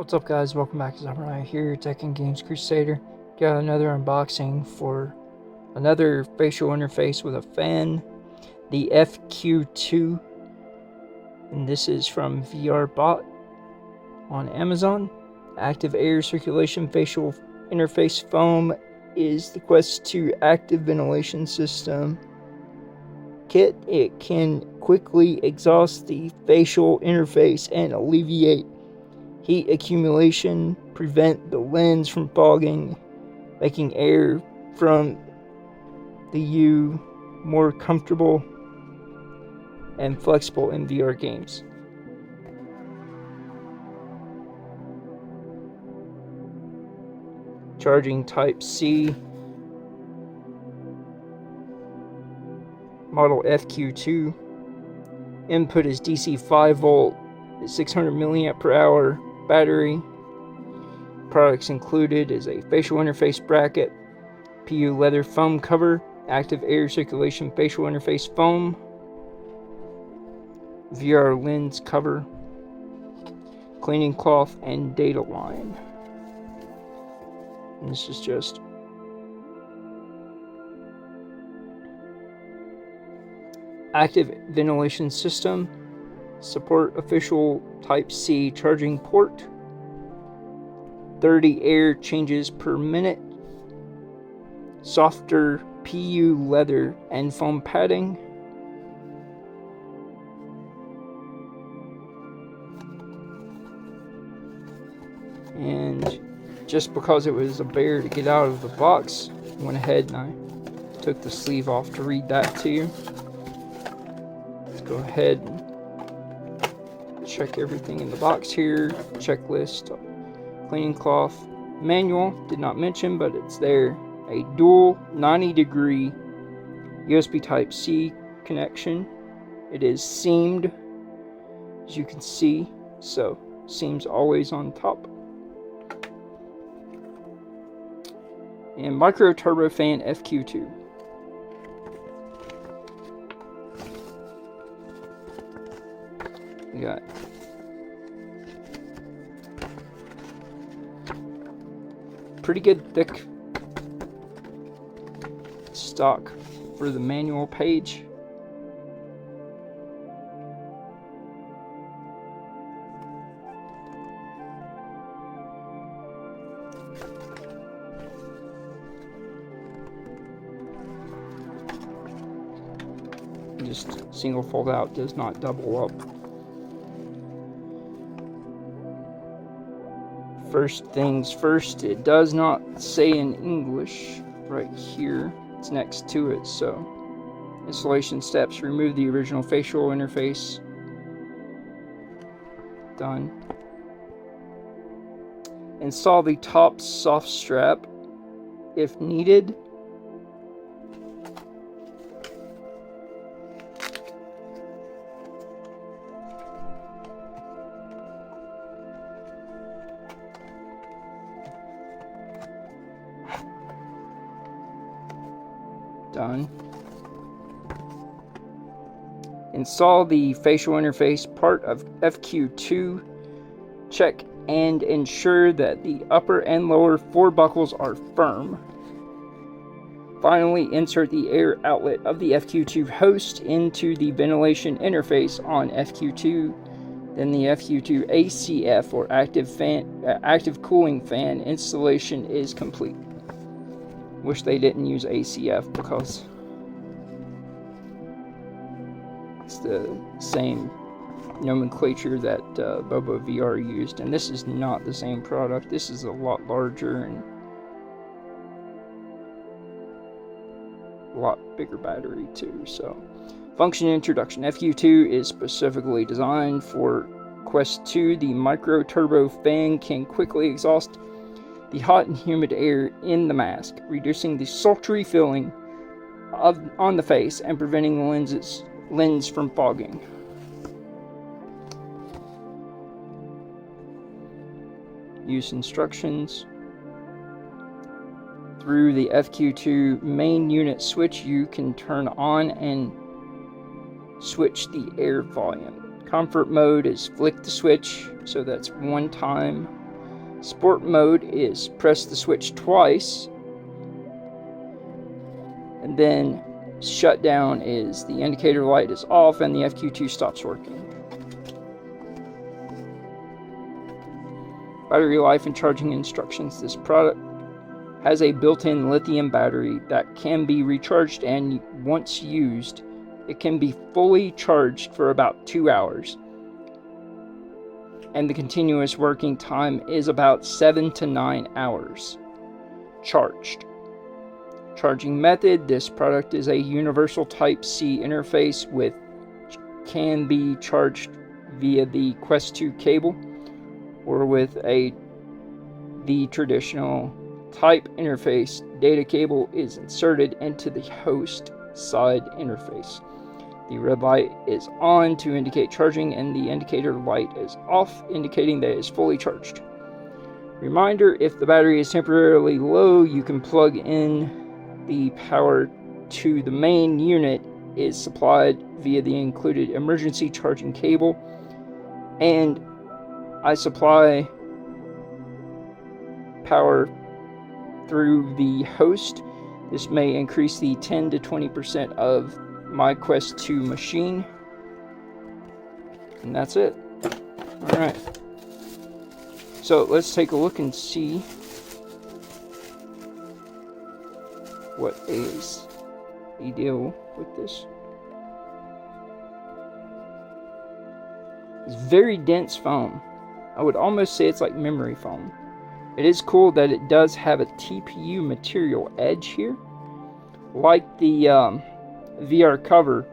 What's up, guys? Welcome back to Xyber here, Tech and Games Crusader. Got another unboxing for another facial interface with a fan, the FQ2, and this is from VRBort on Amazon. Active air circulation facial interface foam is the Quest 2 active ventilation system kit. It can quickly exhaust the facial interface and alleviate heat accumulation, prevent the lens from fogging, making air from the U more comfortable and flexible in VR games. Charging Type C, model FQ2. Input is DC 5 volt, 600 milliamp per hour battery. Products included is a facial interface bracket, PU leather foam cover, active air circulation facial interface foam, VR lens cover, cleaning cloth, and data line. And this is just active ventilation system. Support official Type C charging port. 30 air changes per minute. Softer PU leather and foam padding. And just because it was a bear to get out of the box, I went ahead and I took the sleeve off to read that to you. Let's go ahead and check everything in the box here. Checklist, cleaning cloth, manual, did not mention, but it's there. A dual 90-degree USB Type C connection. It is seamed, as you can see, so seams always on top. And micro turbo fan FQ2. We got pretty good thick stock for the manual page. Just single fold out, does not double up. First things first, it does not say in English right here. It's next to it. So installation steps: remove the original facial interface. Done. Install the top soft strap if needed. Done. Install the facial interface part of FQ2. Check and ensure that the upper and lower 4 buckles are firm. Finally, insert the air outlet of the FQ2 host into the ventilation interface on FQ2. Then the FQ2 ACF or active cooling fan installation is complete. Wish they didn't use ACF because it's the same nomenclature that Bobo VR used, and this is not the same product. This is a lot larger and a lot bigger battery too. So, function introduction. FQ2 is specifically designed for Quest 2. The micro turbo fan can quickly exhaust the hot and humid air in the mask, reducing the sultry feeling on the face and preventing the lens from fogging. Use instructions. Through the FQ2 main unit switch, you can turn on and switch the air volume. Comfort mode is flick the switch, so that's one time. Sport mode is press the switch twice, and then shutdown is the indicator light is off and the FQ2 stops working. Battery life and charging instructions. This product has a built-in lithium battery that can be recharged, and once used, it can be fully charged for about 2 hours. And the continuous working time is about 7 to 9 hours charged. Charging method. This product is a universal Type-C interface with can be charged via the Quest 2 cable or with the traditional Type interface. Data cable is inserted into the host side interface. The red light is on to indicate charging, and the indicator light is off, indicating that it is fully charged. Reminder, if the battery is temporarily low, you can plug in the power to the main unit is supplied via the included emergency charging cable, and I supply power through the host. This may increase the 10 to 20% of my Quest 2 machine, and that's it. Alright, so let's take a look and see what is the deal with this. It's very dense foam. I would almost say it's like memory foam. It is cool that it does have a TPU material edge here, like the VR cover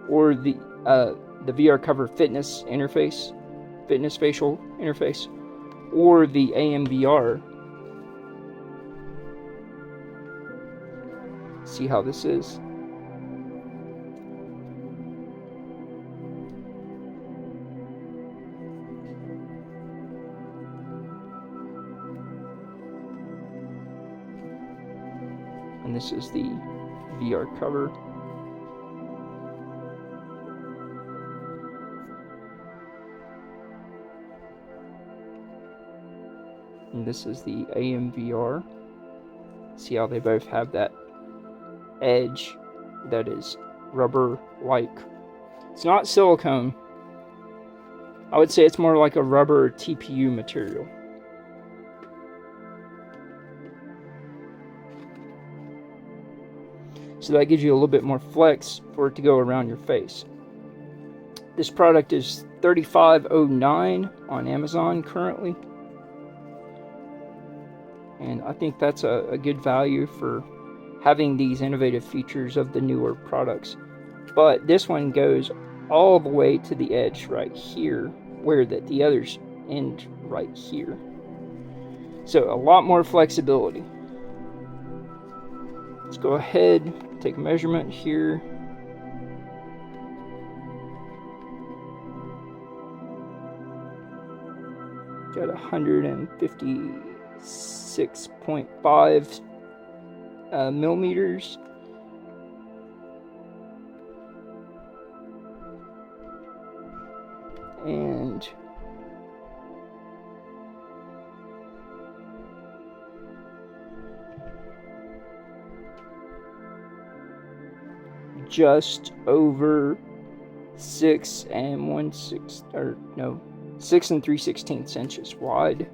or the VR cover fitness facial interface, or the AMVR. See how this is. And this is the VR cover. And this is the AMVR. See how they both have that edge that is rubber-like. It's not silicone. I would say it's more like a rubber TPU material. So that gives you a little bit more flex for it to go around your face. This product is $35.09 on Amazon currently. And I think that's a good value for having these innovative features of the newer products. But this one goes all the way to the edge right here, where the others end right here. So a lot more flexibility. Let's go ahead, take a measurement here. Got 156.5 millimeters. And just over 6 and 3/16 inches wide.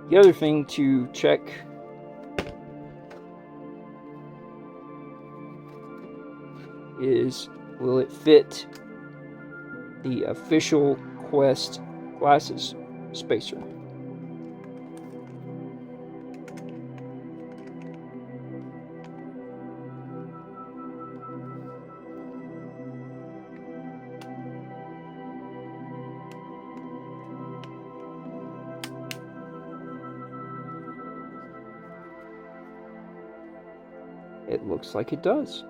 The other thing to check is, will it fit the official Quest glasses spacer? It looks like it does.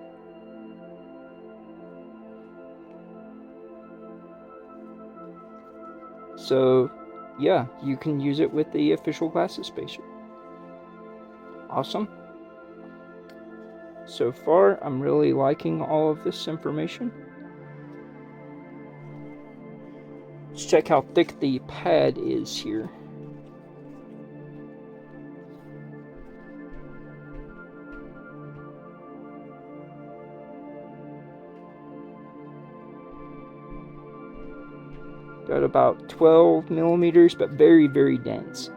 So, yeah, you can use it with the official glasses spacer. Awesome. So far, I'm really liking all of this information. Let's check how thick the pad is here. Got about 12 millimeters, but very, very dense.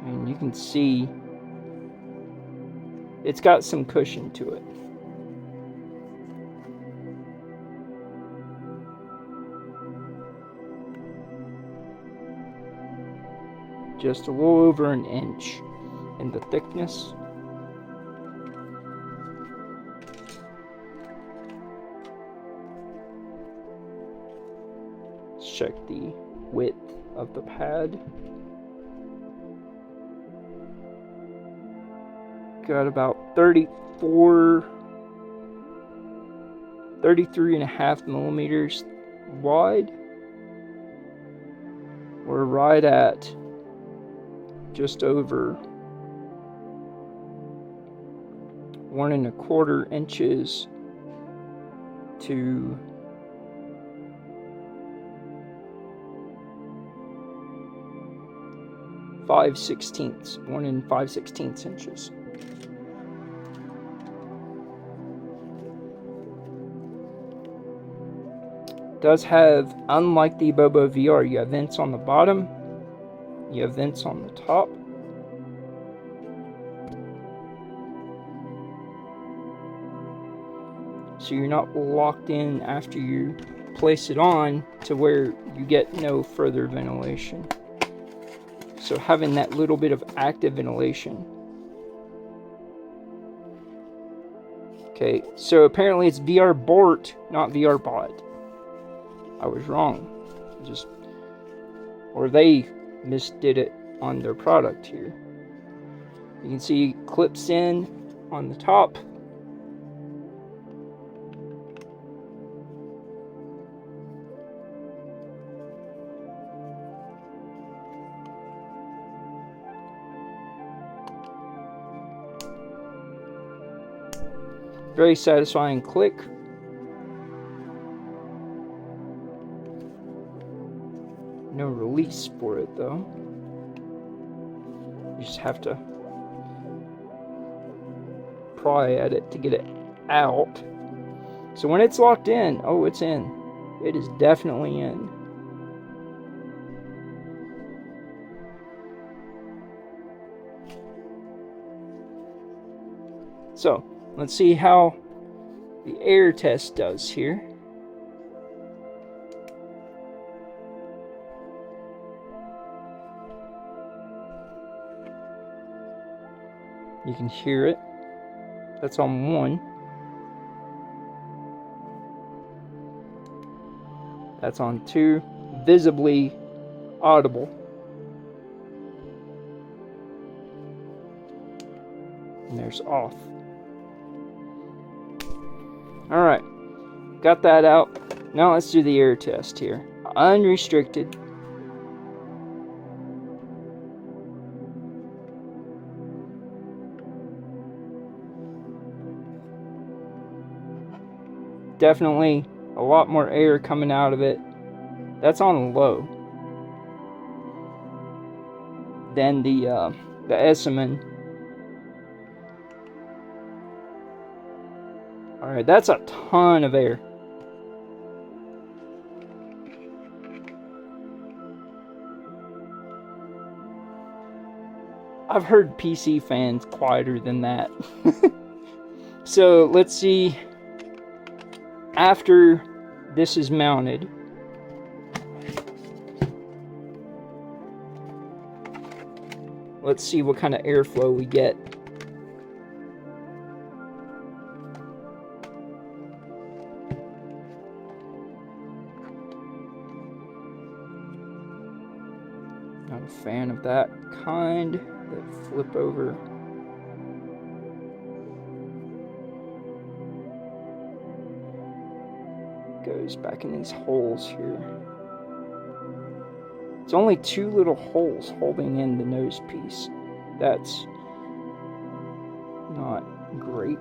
And you can see it's got some cushion to it. Just a little over an inch in the thickness. Let's check the width of the pad. Got about 33.5 millimeters wide. We're right at just over 1.25 inches to 5/16, 1 5/16 inches. Does have, unlike the Bobo VR, you have vents on the bottom, you have vents on the top. So you're not locked in after you place it on to where you get no further ventilation. So having that little bit of active ventilation. Okay, so apparently it's VRBort, not VRBot. I was wrong. Or they misdid it on their product here. You can see clips in on the top. Very satisfying click. No release for it though. You just have to pry at it to get it out. So when it's locked in, oh, it's in. It is definitely in. So let's see how the air test does here. You can hear it. That's on 1. That's on 2. Visibly audible. And there's off. Alright. Got that out. Now let's do the air test here. Unrestricted. Definitely a lot more air coming out of it. That's on low. Than the Esseman. Alright, that's a ton of air. I've heard PC fans quieter than that. So let's see. After this is mounted, let's see what kind of airflow we get. Not a fan of that kind that flip over. Goes back in these holes here. It's only 2 little holes holding in the nose piece. That's not great.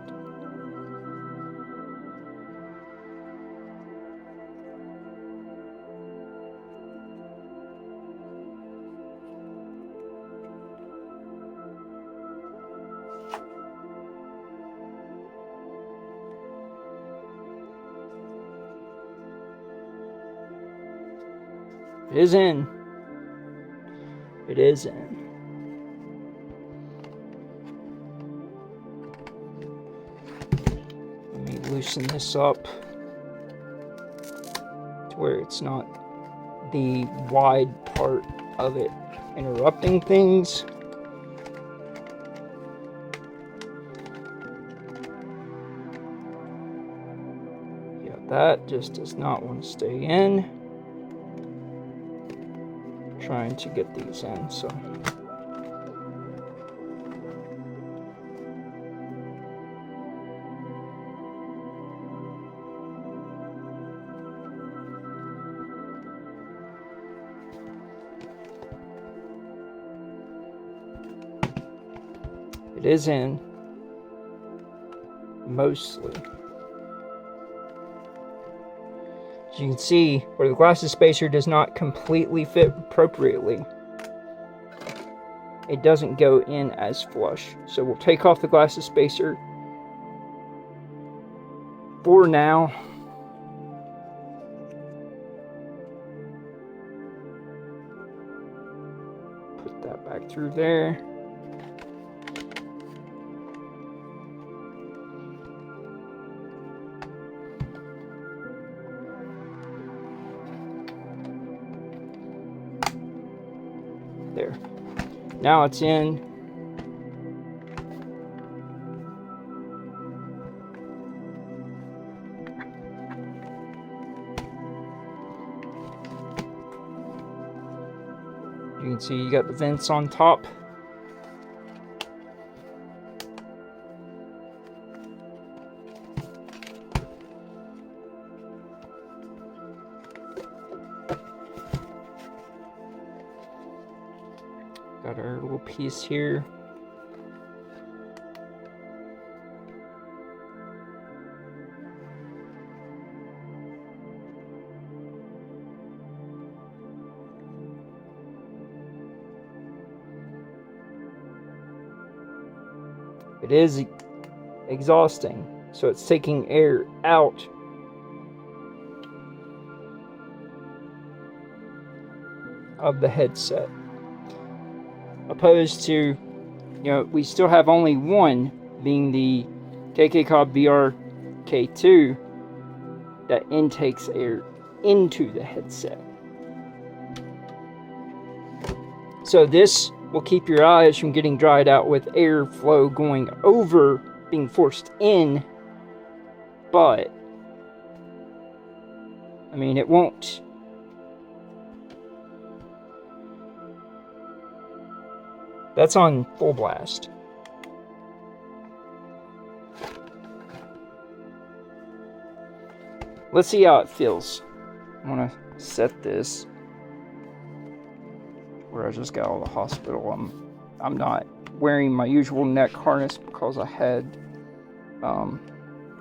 It is in. It is in. Let me loosen this up to where it's not the wide part of it interrupting things. Yeah, that just does not want to stay in. Trying to get these in, so it is in mostly. As you can see, where the glasses spacer does not completely fit appropriately, it doesn't go in as flush. So we'll take off the glasses spacer for now. Put that back through there. There. Now it's in. You can see you got the vents on top. Got our little piece here. It is exhausting, so it's taking air out of the headset. Opposed to, we still have only one, being the KK-Cobb VRK2, that intakes air into the headset. So this will keep your eyes from getting dried out with airflow going over, being forced in, but, I mean, it won't. That's on full blast. Let's see how it feels. I want to set this where I just got out of the hospital. I'm not wearing my usual neck harness because I had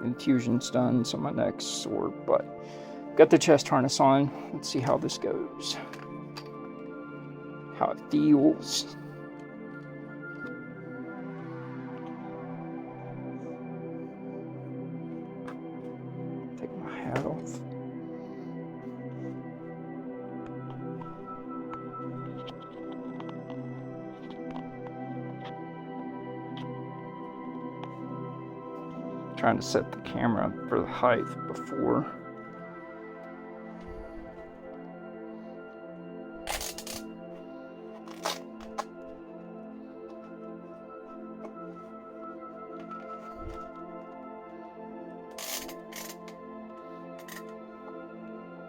infusions done, so my neck's sore, but got the chest harness on. Let's see how this goes. How it feels. Take my hat off. Trying to set the camera for the height before.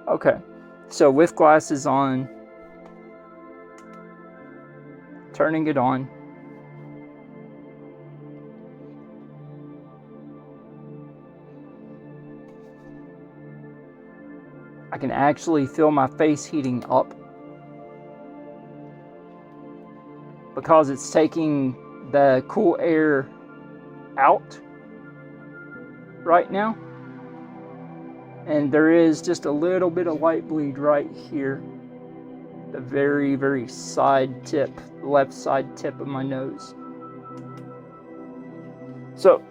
Okay, so with glasses on, turning it on. I can actually feel my face heating up because it's taking the cool air out right now. And there is just a little bit of light bleed right here. The very, very side tip, left side tip of my nose. So,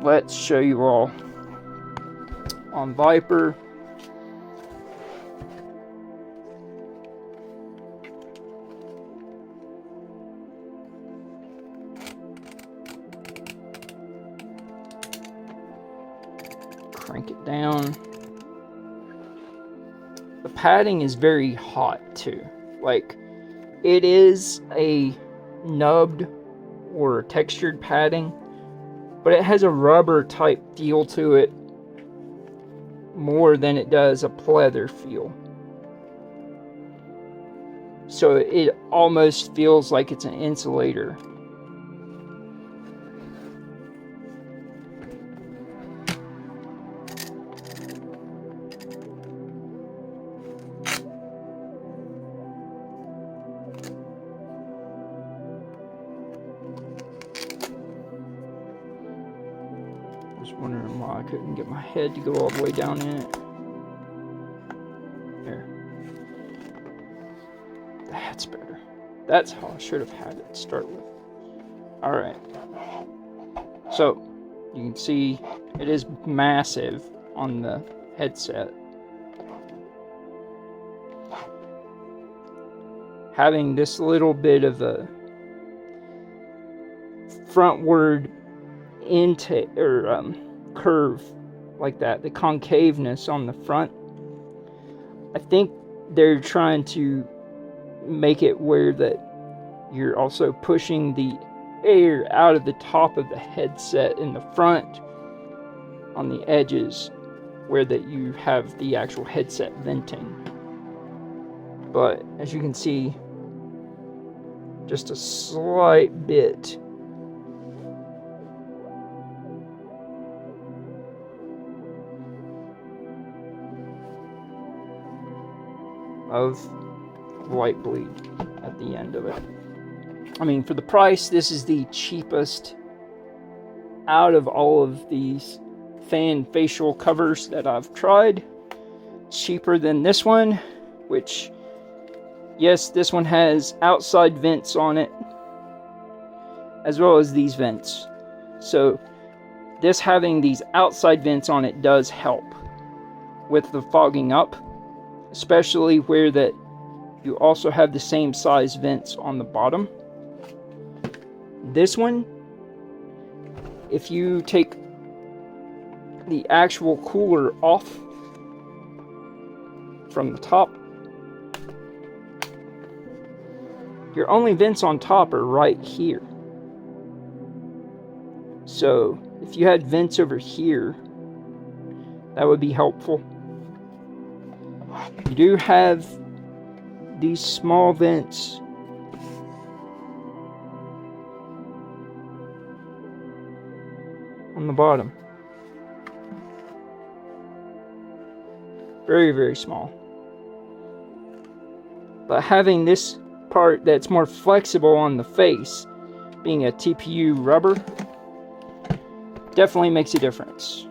let's show you all on Viper. Crank it down. The padding is very hot too. Like, it is a nubbed or textured padding, but it has a rubber type feel to it more than it does a pleather feel. So it almost feels like it's an insulator. Just wondering why I couldn't get my head to go all the way down in it. There. That's better. That's how I should have had it to start with. Alright. So, you can see it is massive on the headset. Having this little bit of a frontward curve like that, the concaveness on the front, I think they're trying to make it where that you're also pushing the air out of the top of the headset in the front on the edges where that you have the actual headset venting. But as you can see, just a slight bit of white bleed at the end of it. I mean, for the price, this is the cheapest out of all of these fan facial covers that I've tried. Cheaper than this one, which, yes, this one has outside vents on it, as well as these vents. So this having these outside vents on it does help with the fogging up, especially where that you also have the same size vents on the bottom. This one, if you take the actual cooler off from the top, your only vents on top are right here. So if you had vents over here, that would be helpful. You do have these small vents on the bottom. Very, very small. But having this part that's more flexible on the face, being a TPU rubber, definitely makes a difference.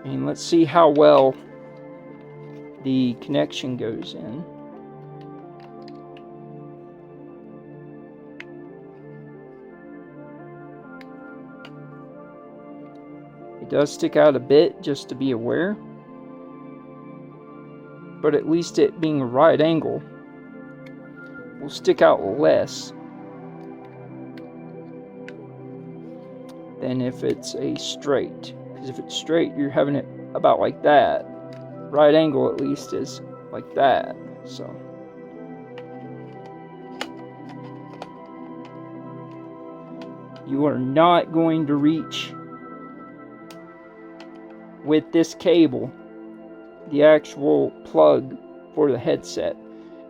And let's see how well the connection goes in. It does stick out a bit, just to be aware. But at least it being a right angle will stick out less than if it's a straight. Because if it's straight, you're having it about like that. Right angle, at least, is like that. So you are not going to reach with this cable the actual plug for the headset,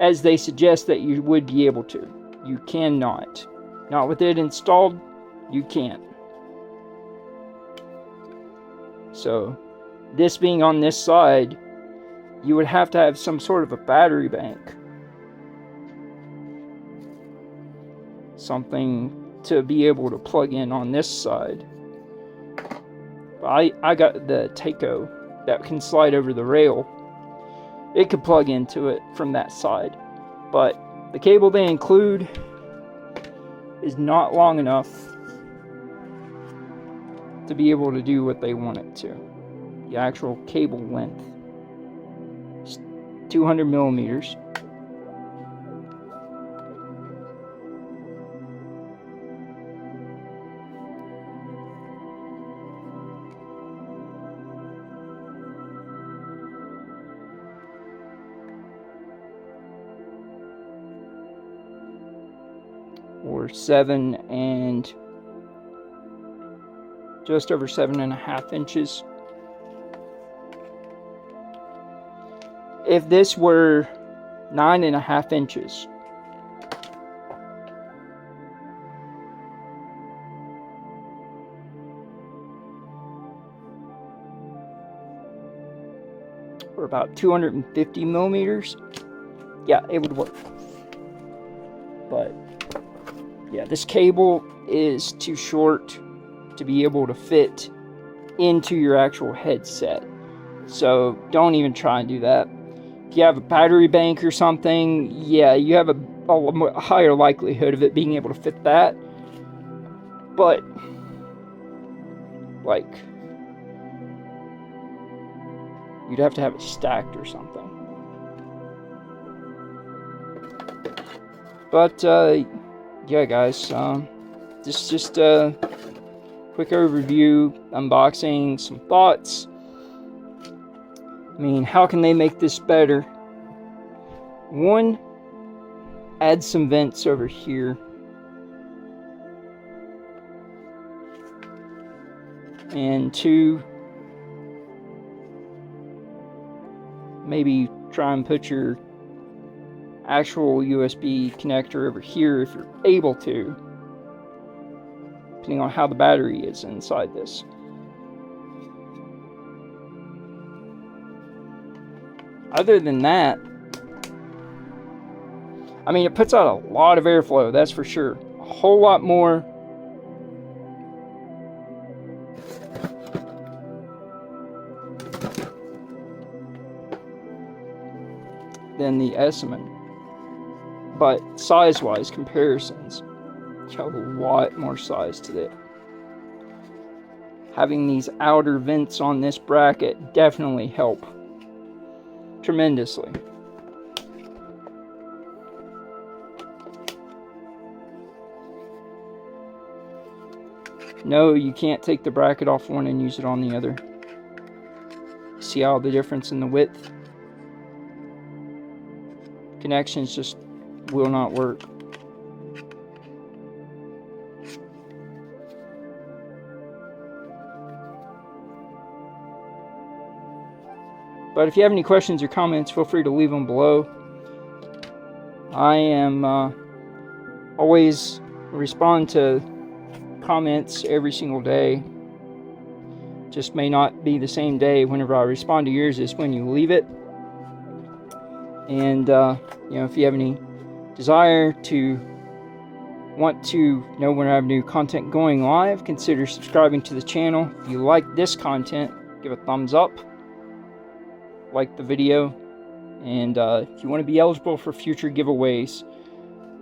as they suggest that you would be able to. You cannot. Not with it installed, you can't. So, this being on this side, you would have to have some sort of a battery bank. Something to be able to plug in on this side. But I got the Taco that can slide over the rail. It could plug into it from that side. But the cable they include is not long enough to be able to do what they want it to. The actual cable length is 200 millimeters. Or just over 7.5 inches. If this were 9.5 inches, or about 250 millimeters, yeah, it would work. But yeah, this cable is too short to be able to fit into your actual headset. So don't even try and do that. If you have a battery bank or something, yeah, you have a higher likelihood of it being able to fit that. But, like, you'd have to have it stacked or something. But, yeah, guys, just a quick overview, unboxing, some thoughts. I mean, how can they make this better? One, add some vents over here. And two, maybe try and put your actual USB connector over here if you're able to, depending on how the battery is inside this. Other than that, I mean, it puts out a lot of airflow, that's for sure. A whole lot more than the Esseman. But size-wise comparisons, you have a lot more size to it. Having these outer vents on this bracket definitely help tremendously. No, you can't take the bracket off one and use it on the other. See how the difference in the width? Connections just will not work. But if you have any questions or comments, feel free to leave them below. I am always respond to comments every single day. Just may not be the same day whenever I respond to yours is when you leave it. And you know, if you have any desire to want to know when I have new content going live, consider subscribing to the channel. If you like this content, give a thumbs up, like the video, and if you want to be eligible for future giveaways,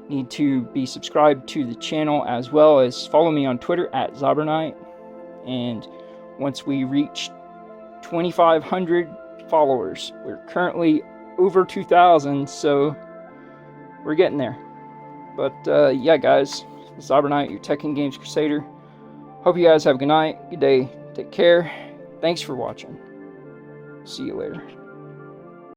need to be subscribed to the channel, as well as follow me on Twitter at Xyber. And once we reach 2,500 followers, we're currently over 2,000, so we're getting there. But yeah, guys, Xyber, your Tech and Games Crusader. Hope you guys have a good night, good day, take care. Thanks for watching. See you later.